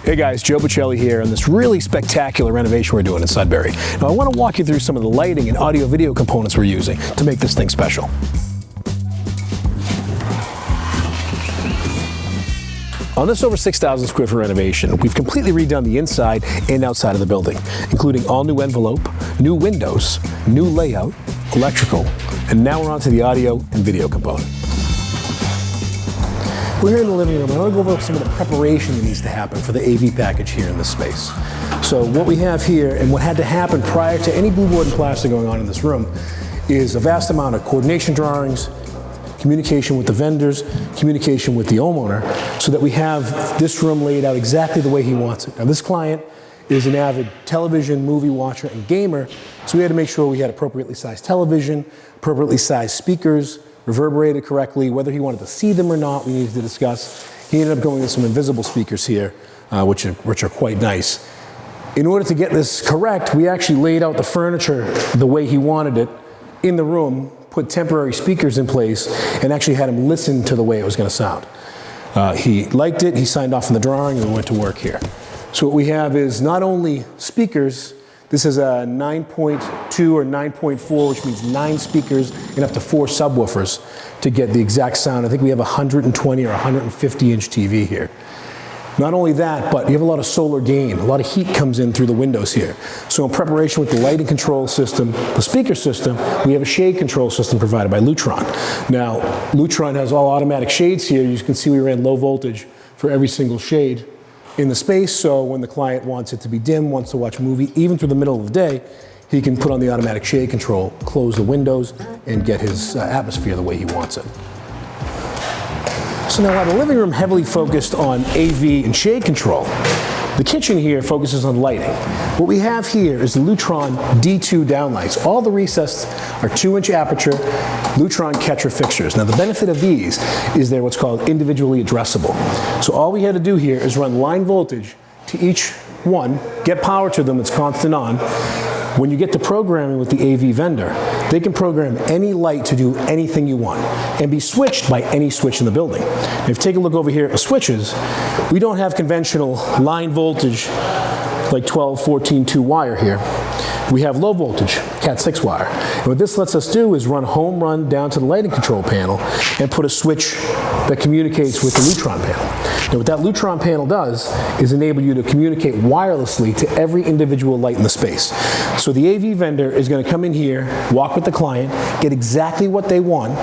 Hey guys, Joe Bocelli here on this really spectacular renovation we're doing in Sudbury. Now I want to walk you through some of the lighting and audio-video components we're using to make this thing special. On this over 6,000 square foot renovation, we've completely redone the inside and outside of the building, including all new envelope, new windows, new layout, electrical, and now we're on to the audio and video component. We're here in the living room. I want to go over some of the preparation that needs to happen for the AV package here in this space. So what we have here, and what had to happen prior to any blue board and plaster going on in this room, is a vast amount of coordination drawings, communication with the vendors, communication with the homeowner, so that we have this room laid out exactly the way he wants it. Now this client is an avid television, movie watcher, and gamer, so we had to make sure we had appropriately sized television, appropriately sized speakers, reverberated correctly. Whether he wanted to see them or not, we needed to discuss. He ended up going with some invisible speakers here, which are quite nice. In order to get this correct, we actually laid out the furniture the way he wanted it in the room, put temporary speakers in place, and actually had him listen to the way it was going to sound. He liked it, he signed off on the drawing, and we went to work here. So what we have is not only speakers. This is a 9.2 or 9.4, which means 9 speakers and up to 4 subwoofers to get the exact sound. I think we have a 120 or 150 inch TV here. Not only that, but you have a lot of solar gain. A lot of heat comes in through the windows here. So in preparation with the lighting control system, the speaker system, we have a shade control system provided by Lutron. Now, Lutron has all automatic shades here. You can see we ran low voltage for every single shade in the space, so when the client wants it to be dim, wants to watch a movie, even through the middle of the day, he can put on the automatic shade control, close the windows, and get his atmosphere the way he wants it. So now while the living room heavily focused on AV and shade control, the kitchen here focuses on lighting. What we have here is the Lutron D2 downlights. All the recessed are 2-inch aperture Lutron catcher fixtures. Now the benefit of these is they're what's called individually addressable. So all we had to do here is run line voltage to each one, get power to them that's constant on. When you get to programming with the AV vendor, they can program any light to do anything you want and be switched by any switch in the building. If you take a look over here at the switches, we don't have conventional line voltage like 12, 14, 2 wire here. We have low voltage, Cat 6 wire. And what this lets us do is run home run down to the lighting control panel and put a switch that communicates with the Lutron panel. Now what that Lutron panel does is enable you to communicate wirelessly to every individual light in the space. So the AV vendor is going to come in here, walk with the client, get exactly what they want,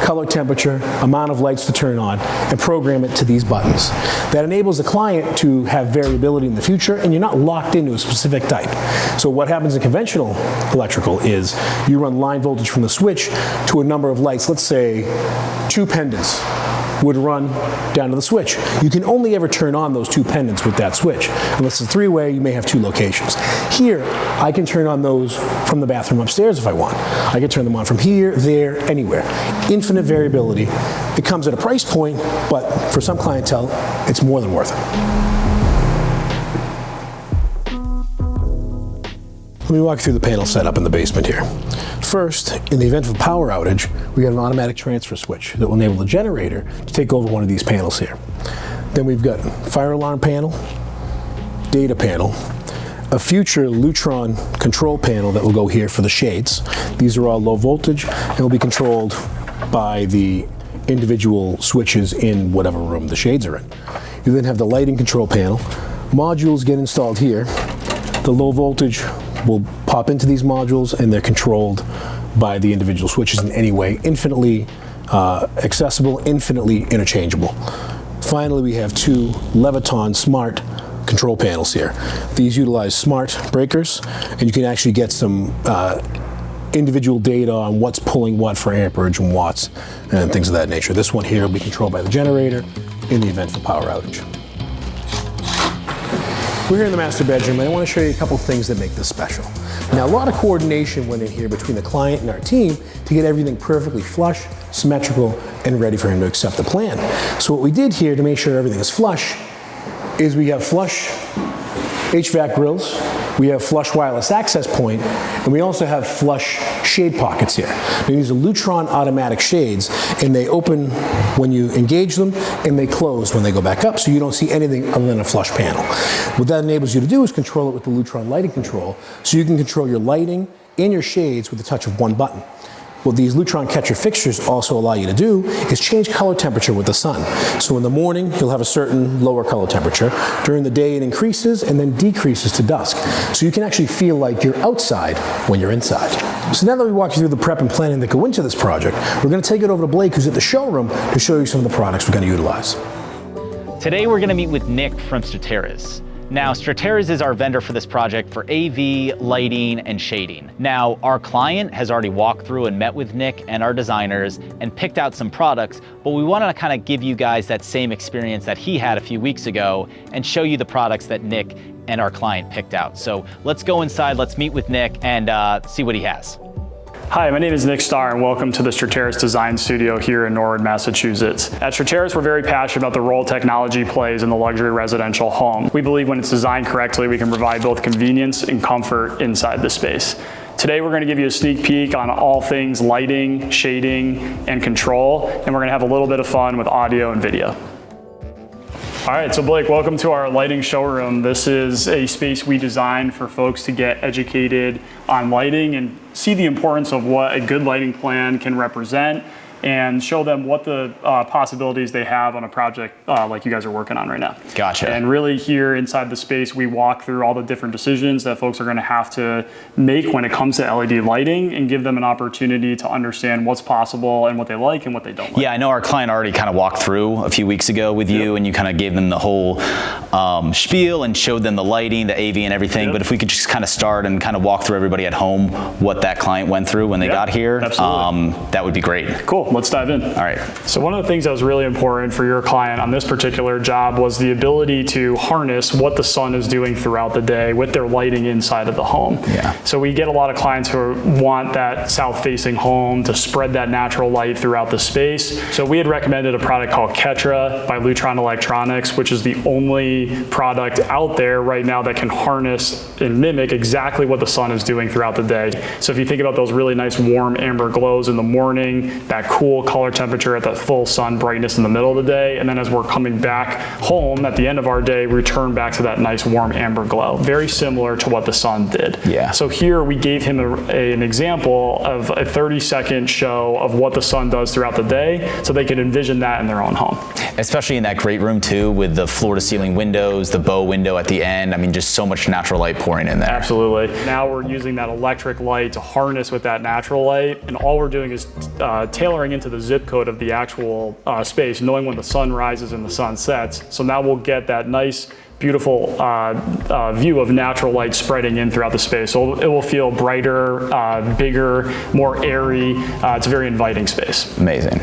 color, temperature, amount of lights to turn on, and program it to these buttons. That enables the client to have variability in the future, and you're not locked into a specific type. So what happens in conventional electrical is you run line voltage from the switch to a number of lights. Let's say 2 pendants would run down to the switch. You can only ever turn on those 2 pendants with that switch. Unless it's a 3-way, you may have 2 locations. Here, I can turn on those from the bathroom upstairs if I want. I can turn them on from here, there, anywhere. Infinite variability. It comes at a price point, but for some clientele, it's more than worth it. Let me walk you through the panel setup in the basement here. First, in the event of a power outage, we have an automatic transfer switch that will enable the generator to take over one of these panels here. Then we've got fire alarm panel, data panel, a future Lutron control panel that will go here for the shades. These are all low voltage and will be controlled by the individual switches in whatever room the shades are in. You then have the lighting control panel. Modules get installed here. The low voltage will pop into these modules and they're controlled by the individual switches in any way, infinitely accessible, infinitely interchangeable. Finally, we have 2 Leviton smart control panels here. These utilize smart breakers, and you can actually get some individual data on what's pulling what for amperage and watts and things of that nature. This one here will be controlled by the generator in the event of a power outage. We're here in the master bedroom, and I want to show you a couple things that make this special. Now, a lot of coordination went in here between the client and our team to get everything perfectly flush, symmetrical, and ready for him to accept the plan. So what we did here to make sure everything is flush is we have flush HVAC grills we have flush wireless access point, and we also have flush shade pockets here. Now, these are Lutron automatic shades, and they open when you engage them, and they close when they go back up, so you don't see anything other than a flush panel. What that enables you to do is control it with the Lutron lighting control, so you can control your lighting and your shades with the touch of one button. What these Lutron catcher fixtures also allow you to do is change color temperature with the sun. So in the morning, you'll have a certain lower color temperature. During the day, it increases and then decreases to dusk. So you can actually feel like you're outside when you're inside. So now that we walked you through the prep and planning that go into this project, we're going to take it over to Blake, who's at the showroom, to show you some of the products we're going to utilize. Today, we're going to meet with Nick from Strateres. Now, Strateres is our vendor for this project for AV, lighting, and shading. Now, our client has already walked through and met with Nick and our designers and picked out some products, but we wanted to kind of give you guys that same experience that he had a few weeks ago and show you the products that Nick and our client picked out. So let's go inside, let's meet with Nick and see what he has. Hi, my name is Nick Starr and welcome to the Strateres Design Studio here in Norwood, Massachusetts. At Strateres, we're very passionate about the role technology plays in the luxury residential home. We believe when it's designed correctly, we can provide both convenience and comfort inside the space. Today, we're going to give you a sneak peek on all things lighting, shading, and control, and we're going to have a little bit of fun with audio and video. All right, so Blake, welcome to our lighting showroom. This is a space we designed for folks to get educated on lighting and see the importance of what a good lighting plan can represent and show them what the possibilities they have on a project like you guys are working on right now. Gotcha. And really here inside the space, we walk through all the different decisions that folks are gonna have to make when it comes to LED lighting and give them an opportunity to understand what's possible and what they like and what they don't like. Yeah, I know our client already kind of walked through a few weeks ago with you, and you kind of gave them the whole spiel and showed them the lighting, the AV and everything, but if we could just kind of start and kind of walk through everybody at home what that client went through when they got here, that would be great. Cool. Let's dive in. All right. So one of the things that was really important for your client on this particular job was the ability to harness what the sun is doing throughout the day with their lighting inside of the home. Yeah. So we get a lot of clients who want that south-facing home to spread that natural light throughout the space. So we had recommended a product called Ketra by Lutron Electronics, which is the only product out there right now that can harness and mimic exactly what the sun is doing throughout the day. So if you think about those really nice warm amber glows in the morning, that cool color temperature at that full sun brightness in the middle of the day, and then as we're coming back home at the end of our day, return back to that nice warm amber glow. Very similar to what the sun did. Yeah. So here we gave him an example of a 30-second show of what the sun does throughout the day, so they could envision that in their own home. Especially in that great room too, with the floor-to-ceiling windows, the bow window at the end. I mean, just so much natural light pouring in there. Absolutely. Now we're using that electric light to harness with that natural light, and all we're doing is tailoring into the zip code of the actual space, knowing when the sun rises and the sun sets. So now we'll get that nice, beautiful view of natural light spreading in throughout the space. So it will feel brighter, bigger, more airy. It's a very inviting space. Amazing.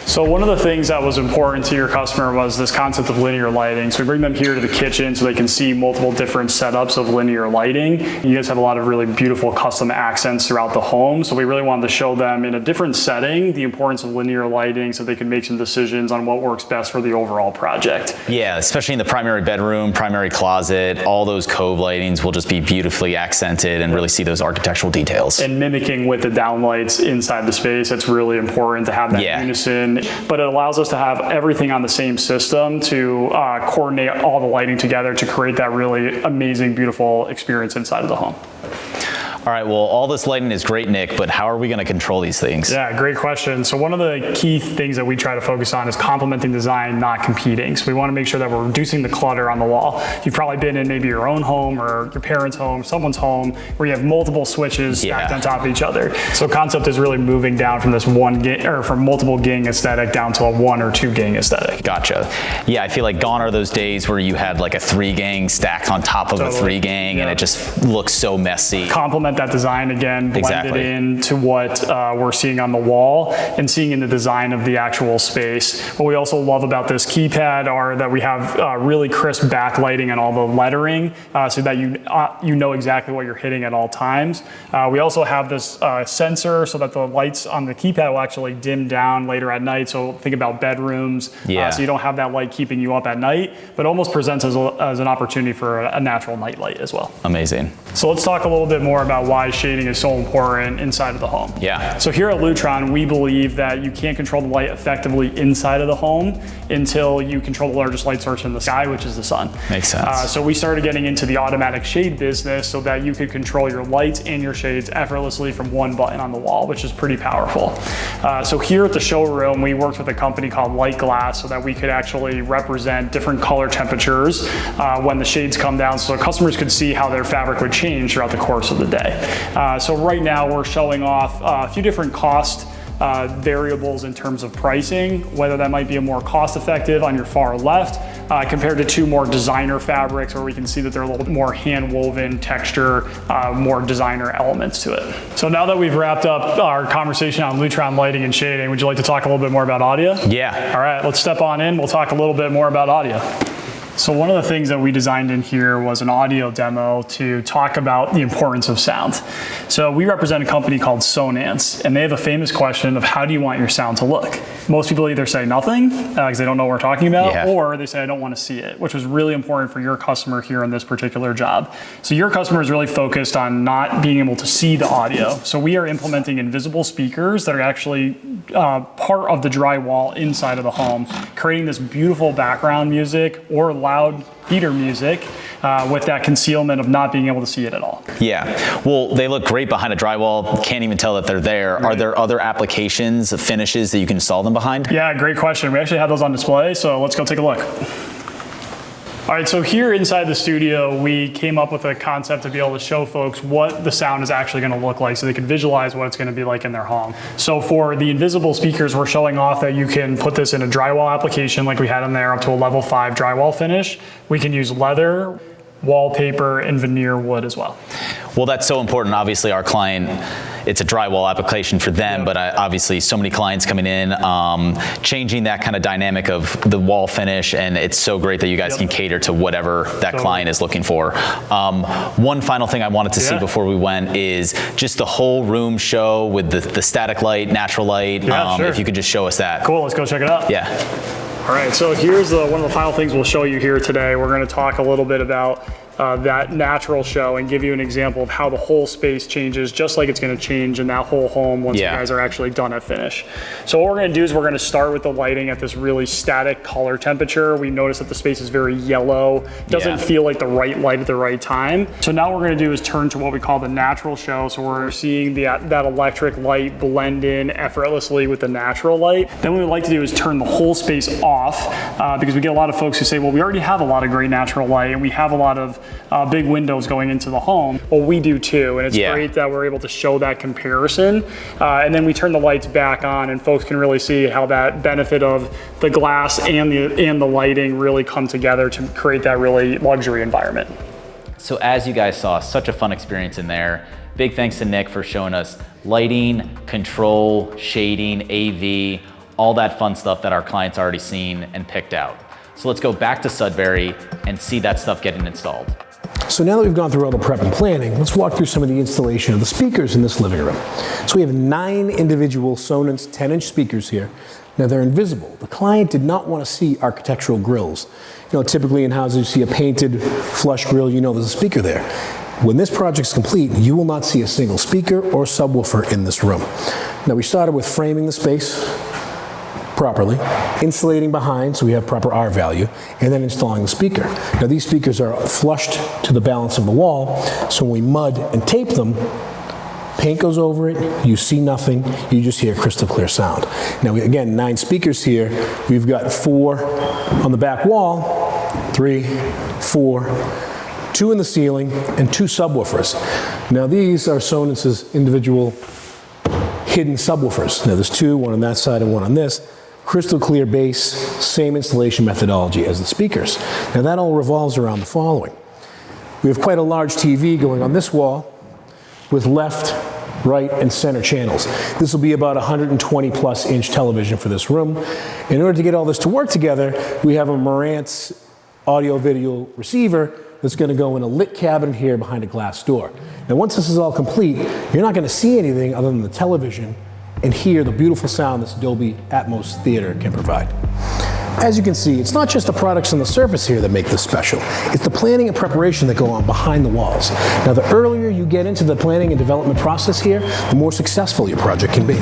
So one of the things that was important to your customer was this concept of linear lighting. So we bring them here to the kitchen so they can see multiple different setups of linear lighting. You guys have a lot of really beautiful custom accents throughout the home. So we really wanted to show them in a different setting the importance of linear lighting so they can make some decisions on what works best for the overall project. Yeah, especially in the primary bedroom, primary closet, all those cove lightings will just be beautifully accented and really see those architectural details. And mimicking with the downlights inside the space, it's really important to have that unison. But it allows us to have everything on the same system to coordinate all the lighting together to create that really amazing, beautiful experience inside of the home. All right, well, all this lighting is great, Nick, but how are we gonna control these things? Yeah, great question. So one of the key things that we try to focus on is complementing design, not competing. So we wanna make sure that we're reducing the clutter on the wall. You've probably been in maybe your own home or your parents' home, someone's home, where you have multiple switches stacked on top of each other. So concept is really moving down from this from multiple gang aesthetic down to a 1 or 2 gang aesthetic. Gotcha. Yeah, I feel like gone are those days where you had like a 3 gang stacked on top of a 3 gang and it just looks so messy. Complement implement that design again, blend it into what we're seeing on the wall and seeing in the design of the actual space. What we also love about this keypad are that we have really crisp backlighting and all the lettering so that you know exactly what you're hitting at all times. We also have this sensor so that the lights on the keypad will actually dim down later at night. So think about bedrooms, so you don't have that light keeping you up at night, but almost presents as an opportunity for a natural night light as well. Amazing. So let's talk a little bit more about why shading is so important inside of the home. Yeah. So here at Lutron, we believe that you can't control the light effectively inside of the home until you control the largest light source in the sky, which is the sun. Makes sense. So we started getting into the automatic shade business so that you could control your lights and your shades effortlessly from one button on the wall, which is pretty powerful. So here at the showroom, we worked with a company called Light Glass so that we could actually represent different color temperatures when the shades come down so customers could see how their fabric would change throughout the course of the day. So right now we're showing off a few different cost variables in terms of pricing, whether that might be a more cost effective on your far left compared to two more designer fabrics where we can see that they're a little bit more hand woven texture, more designer elements to it. So now that we've wrapped up our conversation on Lutron lighting and shading, would you like to talk a little bit more about audio? Yeah. All right, let's step on in. We'll talk a little bit more about audio. So one of the things that we designed in here was an audio demo to talk about the importance of sound. So we represent a company called Sonance, and they have a famous question of how do you want your sound to look? Most people either say nothing, because they don't know what we're talking about, or they say, I don't want to see it, which was really important for your customer here in this particular job. So your customer is really focused on not being able to see the audio. So we are implementing invisible speakers that are actually part of the drywall inside of the home, creating this beautiful background music or loud theater music with that concealment of not being able to see it at all. Yeah, well, they look great behind a drywall. Can't even tell that they're there. Right. Are there other applications, finishes that you can install them behind? Yeah, great question. We actually have those on display, so let's go take a look. All right, so here inside the studio, we came up with a concept to be able to show folks what the sound is actually going to look like so they can visualize what it's going to be like in their home. So for the invisible speakers, we're showing off that you can put this in a drywall application like we had in there up to a level 5 drywall finish. We can use leather, wallpaper, and veneer wood as well. Well, that's so important. Obviously, our client, it's a drywall application for them, but obviously so many clients coming in, changing that kind of dynamic of the wall finish, and it's so great that you guys can cater to whatever that client is looking for. One final thing I wanted to see before we went is just the whole room show with the static light, natural light. Sure. If you could just show us that. Cool, let's go check it out. Yeah. All right, so here's one of the final things we'll show you here today. We're going to talk a little bit about that natural show and give you an example of how the whole space changes, just like it's going to change in that whole home once you guys are actually done at finish. So what we're going to do is we're going to start with the lighting at this really static color temperature. We notice that the space is very yellow. Doesn't feel like the right light at the right time. So now what we're going to do is turn to what we call the natural show. So we're seeing that electric light blend in effortlessly with the natural light. Then what we like to do is turn the whole space off because we get a lot of folks who say, well, we already have a lot of great natural light and we have a lot of big windows going into the home. Well, we do too, and it's great that we're able to show that comparison. And then we turn the lights back on and folks can really see how that benefit of the glass and the lighting really come together to create that really luxury environment. So as you guys saw, such a fun experience in there. Big thanks to Nick for showing us lighting, control, shading, AV, all that fun stuff that our clients already seen and picked out. So let's go back to Sudbury and see that stuff getting installed. So now that we've gone through all the prep and planning, let's walk through some of the installation of the speakers in this living room. So we have 9 individual Sonance 10-inch speakers here. Now they're invisible. The client did not want to see architectural grills. You know, typically in houses you see a painted flush grill, you know there's a speaker there. When this project's complete, you will not see a single speaker or subwoofer in this room. Now we started with framing the space properly, insulating behind so we have proper R value, and then installing the speaker. Now these speakers are flushed to the balance of the wall, so when we mud and tape them, paint goes over it, you see nothing, you just hear crystal clear sound. Now again, 9 speakers here, we've got 4 on the back wall, 3, 4, 2 in the ceiling, and 2 subwoofers. Now these are Sonance's individual hidden subwoofers. Now there's 2, one on that side and one on this. Crystal clear bass, same installation methodology as the speakers. Now that all revolves around the following. We have quite a large TV going on this wall. with left, right, and center channels. This will be about 120 plus inch television for this room. In order to get all this to work together, we have a Marantz audio-video receiver that's going to go in a lit cabinet here behind a glass door. Now once this is all complete, you're not going to see anything other than the television and hear the beautiful sound this Dolby Atmos theater can provide. As you can see, it's not just the products on the surface here that make this special. It's the planning and preparation that go on behind the walls. Now, the earlier you get into the planning and development process here, the more successful your project can be.